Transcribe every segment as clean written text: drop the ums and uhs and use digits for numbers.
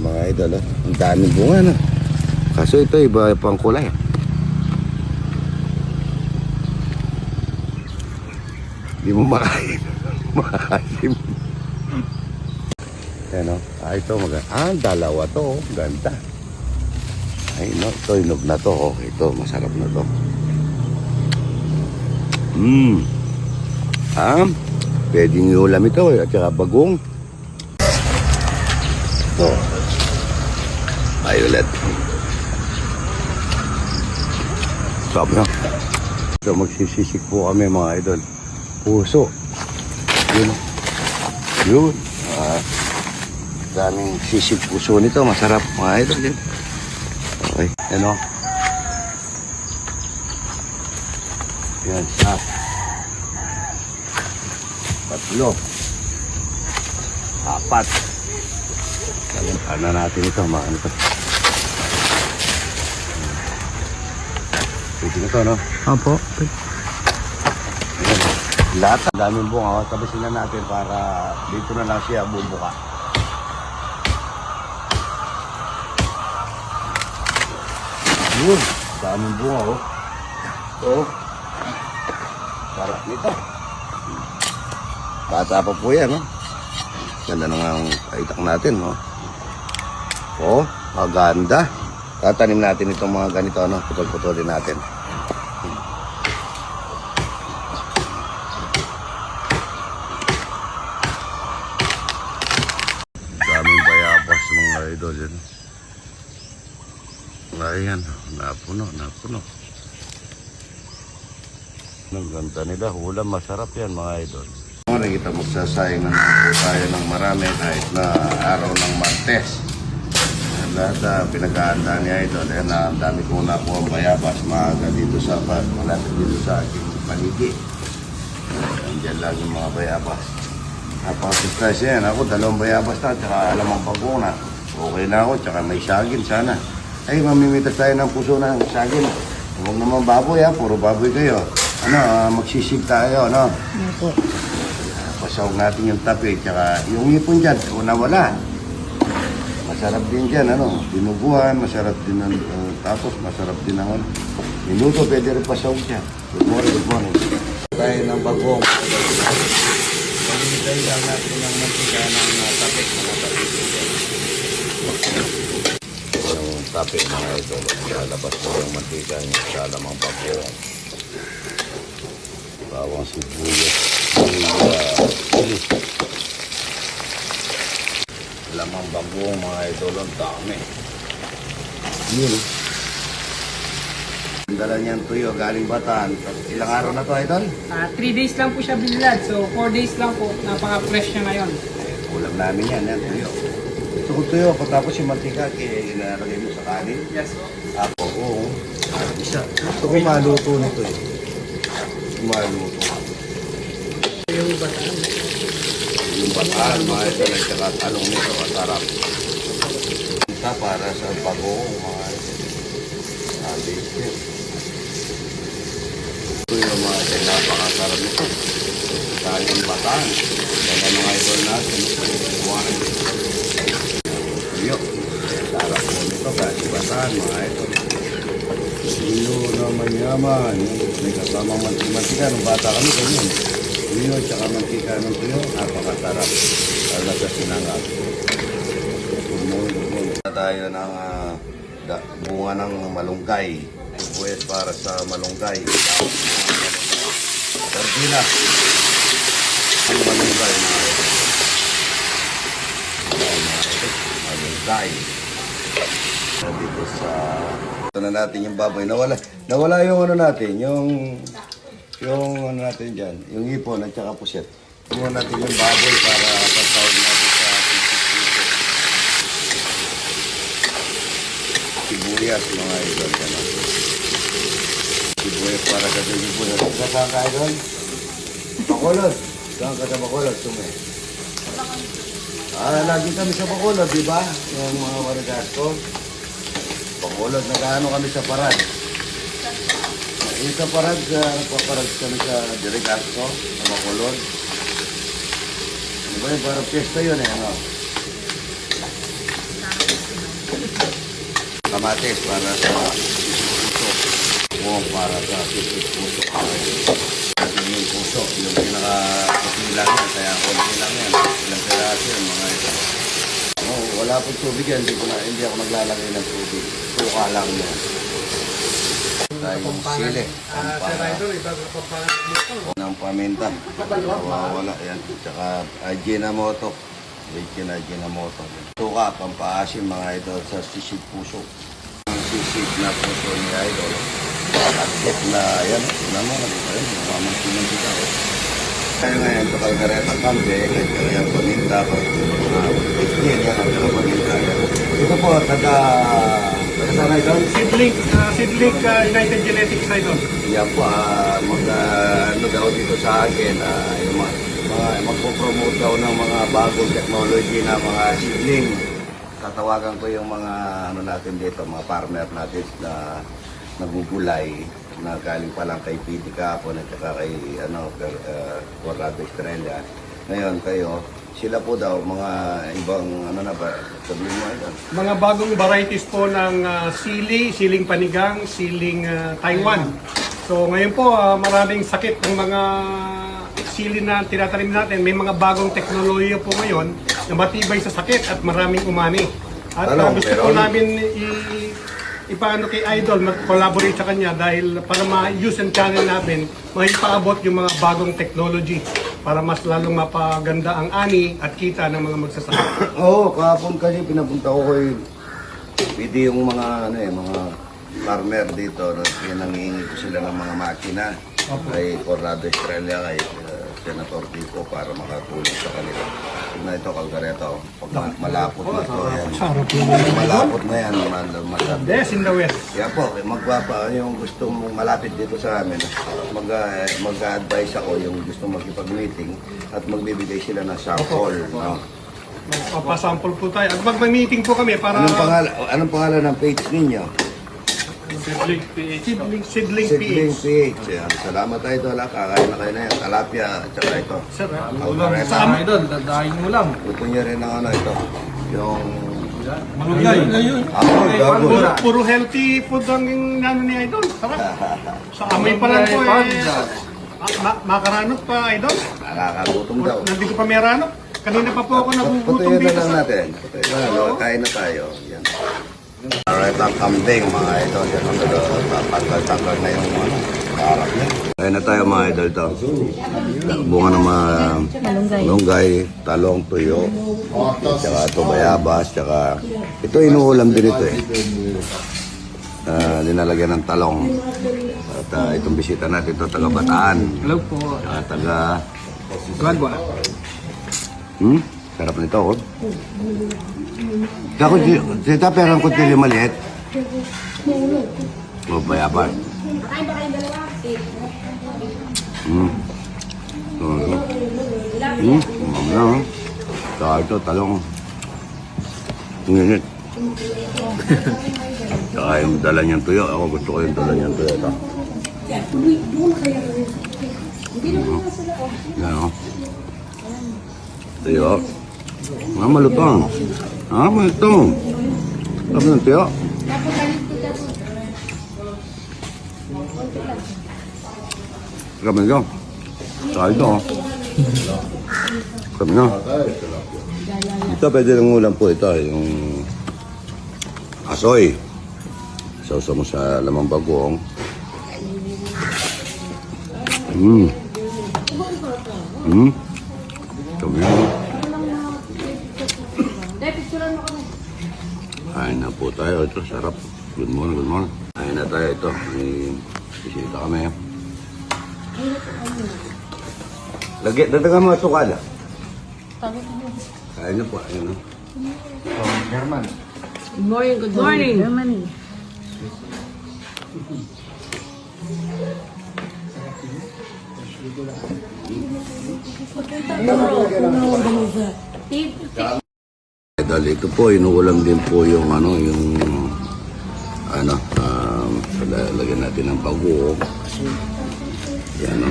mga idol, oh. Ang daming bunga, no? Kaso ito, iba pang kulay. Hindi mo makain. Makain. Yan, no? Ito, dalawa to, oh. Ganda. Ay, no, ito, inog na to, oh. Ito, masarap na to. Pwedeng iulam ito, eh. At saka bagong. Ito. Violet. Sarap na. So magsisisik po kami mga idol. Puso. Yun. Yun. Daming sisik puso nito. Masarap mga idol. Yun. Okay. Yan o. Yan. Sarap. Tatlo. Apat. Ano natin ito mga ano ito. Pwede na ito, no? Opo. Ayan. Lahat, daming bunga. Tabasin na natin para dito na lang siya bubuka. Yun. Daming bunga, oh. Ito. Sarap nito. Bata pa po yan, no? Ganda na nga ang kaitak natin, no? Oh, maganda. Tatanim natin itong mga ganito, no? Putol-putulin natin. Daming bayabas mga idol yan. Ayan, napuno. Ang ganda nila, ulam masarap yan mga idol. Kita magsasayang na tayo ng marami kahit na araw ng Martes. Lahat pinag-aandaan niya ito. Ayan, ang dami ko na po ang bayabas. Maaga dito sa malapit dito sa aking paligid. Andiyan lang yung mga bayabas. Napaka-surprise yan. Ako, 2 bayabas na. Tsaka alamang paguna. Okay na ako. Tsaka may sagin sana. Ay, mamimitas tayo ng puso ng sagin. Huwag naman baboy ha. Puro baboy kayo. Magsisig tayo, no? Opo. Pasawag natin yung tapi. Tsaka yung ipon dyan. Wala. Masarap din dyan, dinuguan, masarap din ang, tapos masarap din ang minuto, pwede rin pasawag dyan. Good morning. Tayo ng bagong. Pagkitay lang natin ng mantika ng tapik, mga tapik dyan. Yung tapik mga ito, lalabas po yung mantika niya sa alamang bagong. Bawang sibuyas, chili. Lamang bagong mga idol, ang dami. Yun. Dala niyan tuyo, galing Bataan. Ilang araw na to, idol? 3 days lang po siya binlad. So 4 days lang po. Napaka-fresh niya ngayon. Ulam namin yan tuyo. Ito ko tuyo, tapos yung mantika, ilalagay mo sa kanin. Yes po. Ako, oo. Isa. Ito ko maluto nito eh. Maluto. Yung Bataan. Yung Bataan, mga idol, at saka talong nito, masarap. Ito para sa bagong, mga idol. Ito yung mga idol, napakasarap nito. Tayong Bataan. Kaya mga idol natin, tuyo. Sarap po nito, kasi Bataan, mga idol. Tuyo na manyaman. May kasamang mantika. Nung bata kami, ganyan. Tuyo at saka mantika ng tuyo, napakasarap. Lalo sa sinangag. Good tayo ng bunga ng malunggay. Buwes para sa malunggay. Sardina. Ang malunggay na malunggay. Dito sa ito na natin yung baboy. Nawala yung ano natin, yung ano natin dyan, yung ipon at saka puset. Ito natin yung baboy para pasawag natin sa sibuyas mga idol. Sibuyas para sa sibuyas. Saan ka idol? Bacolod. Saan ka sa Bacolod? Sume. Lagi kami sa Bacolod, di ba? Yung mga warigas ko. Bacolod, nag-ano kami sa Parad. Yung sa Parad, nagpaparad kami sa Dirigasto, sa Bacolod. Ano ba yun? Parang piyesta yun eh, ano? kamatis para sa puso. O para sa puso. Yung puso, yung pinaka-puti lang yan, kaya konti lang yan. Ilang peraso yan, mga ito. Oh, wala po tubig yan, hindi ako naglalagay ng tubig. Suka lang yan. Tayong sili. Ng paminta. Wala yan. Tsaka Ajinomoto. Ajinomoto. Suka, pampaasim mga idol sa sisig puso. Ang sisig na puso ni idol. At na yan. Naman, ayun, mamasinang kita. Kaya ngayon, sa Calgareta Campe, kaya paminta ko. Yan ang paminta. Ito po, taga-sana idol? Seedlink United Genetics idol. Yan po, ano daw dito sa akin, yung magpo-promote daw ng mga bagong technology na mga seedling. Tatawagan ko yung mga ano natin dito, mga farmer natin na nagugulay na galing pa lang kay PD Capon at saka kay Corrado Estrella. Ngayon kayo, sila po daw mga ibang ano na ba, sabihin mo ito? Mga bagong varieties po ng siling panigang, siling Taiwan. So ngayon po maraming sakit ng mga sili na tinatanim natin. May mga bagong teknolohiya po ngayon na matibay sa sakit at maraming umani. At gusto po namin ipaano kay Idol, mag-collaborate sa kanya dahil para ma-use and channel natin, maipaabot yung mga bagong technology para mas lalong mapaganda ang ani at kita ng mga magsasaka. Oo, kahapon kasi pinapunta ko kay PD yung mga mga farmer dito, nangihingi ko sila ng mga makina kay Corrado Estrella, kay Senator Kiko para makatulong sa kanila. Na ito, Calgareta, pag malapot na ito, yan. Malapot na yan, Yes, in the West. Yan po, yung gusto mong malapit dito sa amin, mag-a-advise ako yung gusto makipag-meeting at magbibigay sila ng sample. No? Papasample po tayo. At mag-meeting po kami para... Anong pangalan ng page ninyo? Seedling Sidling PH. PH. Yan. Salamat tayo ito. Kakain na kayo na yan. Talapia at saka ito. Sir, Calgareta. idol, dadahin mo lang. Gusto niyo rin ng ito. Yung... puro healthy food ang nano ni Idol. Sarap. Sa amoy pa lang po makaranot pa Idol. Nakakagutom daw. Nandito pa may ranot. Kanina pa po ako nagugutom Patuloy na dito lang sa... natin. Patuloy na lang. Kain na tayo. Yan. Alright, ang kambing mga idol. Yan ang tanggal na yung harap niya. Kain na tayo mga idol to. Bunga ng mga malunggay, talong, tuyo, tsaka ito bayabas, tsaka ito inuulam din ito eh. Linalagyan ng talong. At itong bisita natin ito, taga Bataan. Hello po. Tsaka taga... Gagwa. Sarap nito, oh. Tita, pero ang kutilyo maliit. O, bayabas. Kain ba kayong dalawa? Mamaya, saka ito, talong. Nginit. Saka yung dala niyang tuyo. Ako gusto ko yung dala niyang tuyo. Ito. Yan, oh. Tuyo. Malutong. Malutong. Sabi ng tuyo. Sabi nyo. Saka ito, oh. Sabi nyo. Ito, pwede ng ulam po ito. Yung asoy. Sausa mo sa lamang bagoong. Sabi nyo. Kain na po tayo. Ito, sarap. Good morning, good morning. Kain na tayo ito. May bisita kami. Dadagan mo ito kala. Kain na po. Ayun, no? German. Good morning, good morning. Germany. Dahil ito po, inuulam din po yung lagyan natin ng bago. Yan, no?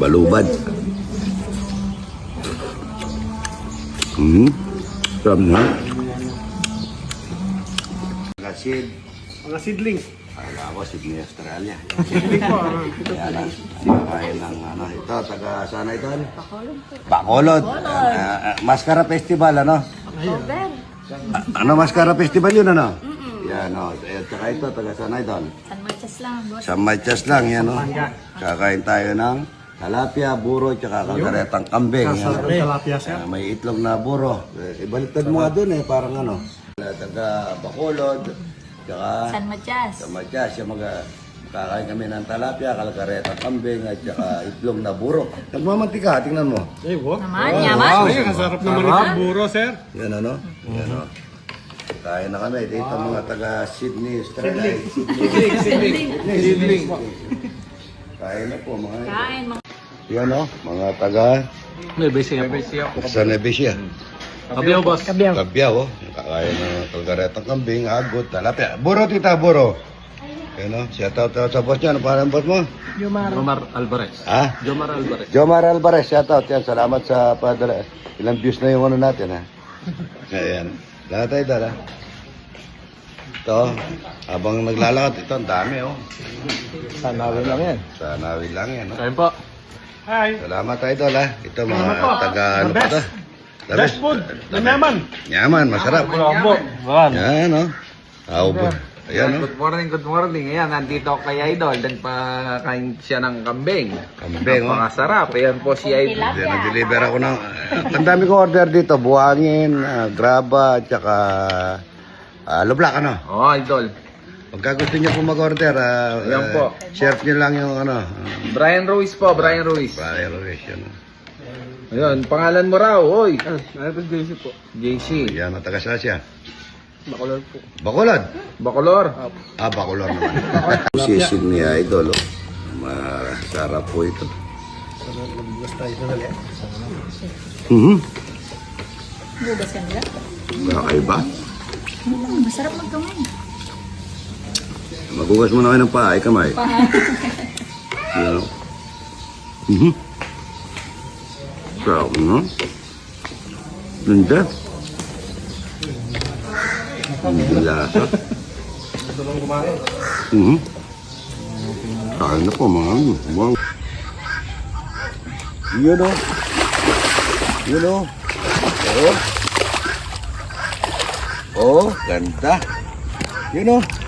Balubad. Sarap na. seed. Mga seedling. Kala ko, Sydney, Australia. Seedling po. Yan ang sinakain ng ano. Ito, taga sana ito? Bacolod. Mascara Festival, ano? Ano Mascara Festival yun, ano? Yan, o. At saka ito, taga sana ito? San Marcos lang, boss. Sa Machas lang, yan, o. Kakain tayo ng talapia, buro, tsaka kalgaretang kambing. Yan. Sarap ng tilapia, sir. May itlog na buro. Ibaliktad mo nga dun, parang ano. Taga Bacolod, tsaka San Matias. sa Machas, yung kakain kami ng talapia, kalgaretang kambing, at tsaka itlog na buro. Nagmamantika, tingnan mo. Eh, wow. Naman, yaman. Ay, ang sarap naman ito, buro, sir. Yan ano? Yan o. Kain na kami. Dito mga taga Sydney, Australia. Seedling. Kain na po mga ito. Kain, mga Yan o, mga taga San Nevesia. Kabiyaw, boss. Kabiyaw o. Kakain ng kalgaretang kambing, agot, talapia. Buro, tita, buro. Yan o, shout out sa boss niya. Ano parang boss mo? Jomar Alvarez. Ha? Jomar Alvarez. Jomar Alvarez, shout out yan. Salamat sa padala. Ilang views na yung ano natin ha. Ayan. Lahat tayo dala. Ito, habang naglalakad, ito, ang dami oh. Sanawin lang yan. Sa nawil lang yan. Oh. Ayun po. Hi. Salamat tayo ha. Ito mga Salamat po. taga ano The pa best. to? Best food. Nanyaman. Yaman, masarap. Bravo. Yan. Yan oh. Aubo. Ayan oh. Good morning, good morning. Ayan, nandito ako kay Idol. Nagpakain siya ng kambing. Kambing oh. Napakasarap. Ayan po si Idol. Hindi, nag-deliver ako ng... ang dami kong order dito. Buhangin, graba, at saka... lublak ano. Oh, Idol. Pagka gusto niyo po mag-order, Ayan po. share niyo lang yung ano. Brian Ruiz po, Brian Ruiz. Brian Ruiz, yun. Ayun, pangalan mo raw. Oy. JC po. JC. Yan, taga Sasya. Bacolor po. Bacolod. Bacolor. Bacolod naman. Si Sydney Idol, oh. Masarap po ito. bugas ka nila. Kakaiba. Masarap magkamay. Magugas mo na kayo ng paa, ay kamay. Yan, oh. Sarap, no? Ganda. Ang lasa. Kain na po mga ano. Wow. Yun o. Yun o. Oh. Oh, ganda. Yun o.